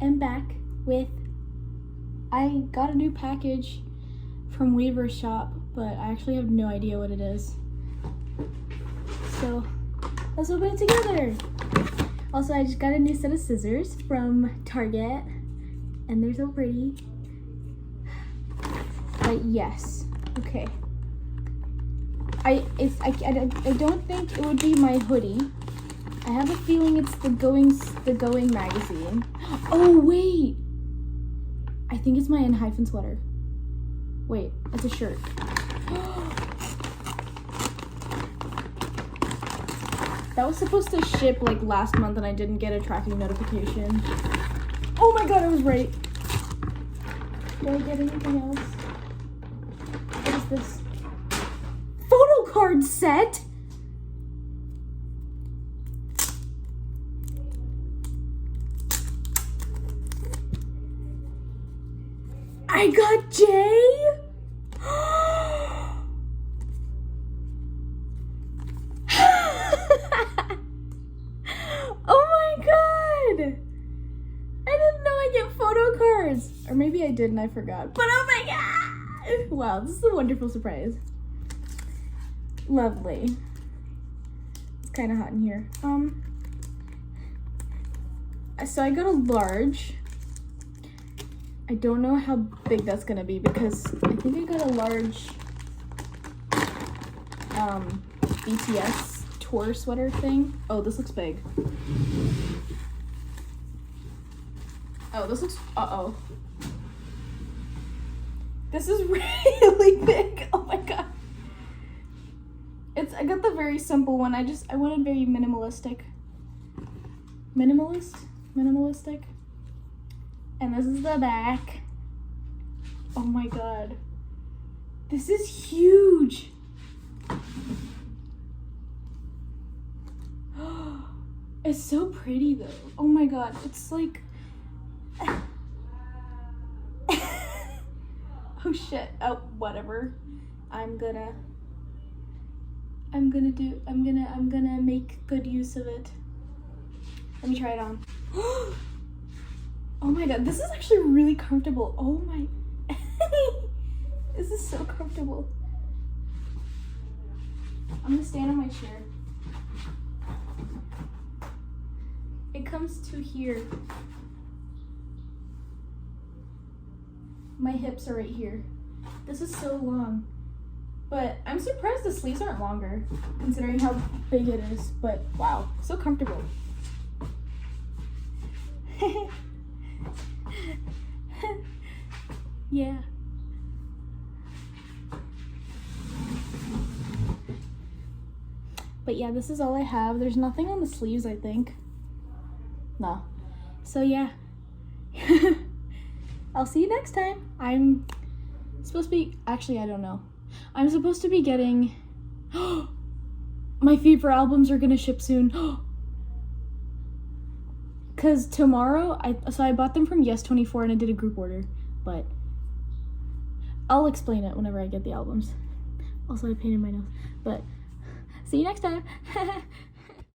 am back with, I got a new package from Weaver's shop, but I actually have no idea what it is. So let's open it together. Also, I just got a new set of scissors from Target, and they're so pretty. But yes, okay. I don't think it would be my hoodie. I have a feeling it's the Going magazine. Oh wait, I think it's my Enhypen sweater. Wait, it's a shirt. That was supposed to ship like last month and I didn't get a tracking notification. Oh my god, I was right. Do I get anything else? What is this? Photo card set? I got Jay? Oh my god! I didn't know I get photo cards. Or maybe I did and I forgot. But oh my god! Wow, this is a wonderful surprise. Lovely. It's kind of hot in here. So I got a large. I don't know how big that's gonna be because I think I got a large BTS tour sweater thing. Oh, this looks big. Oh, this looks, uh-oh. This is really big. Oh my god. I got the very simple one. I wanted very minimalistic. Minimalistic. And this is the back. Oh my god. This is huge. It's so pretty though. Oh my god. It's like... Oh shit. Oh, whatever. I'm gonna make good use of it. Let me try it on. Oh my god, this is actually really comfortable. Oh my, this is so comfortable. I'm gonna stand on my chair. It comes to here. My hips are right here. This is so long. But I'm surprised the sleeves aren't longer, considering how big it is. But wow, so comfortable. Yeah. But yeah, this is all I have. There's nothing on the sleeves, I think. No. So yeah. I'll see you next time. I'm supposed to be, actually I don't know. I'm supposed to be getting, my Fever albums are gonna ship soon. Cause tomorrow, I bought them from Yes24 and I did a group order, but I'll explain it whenever I get the albums. Also, I painted my nose, but see you next time.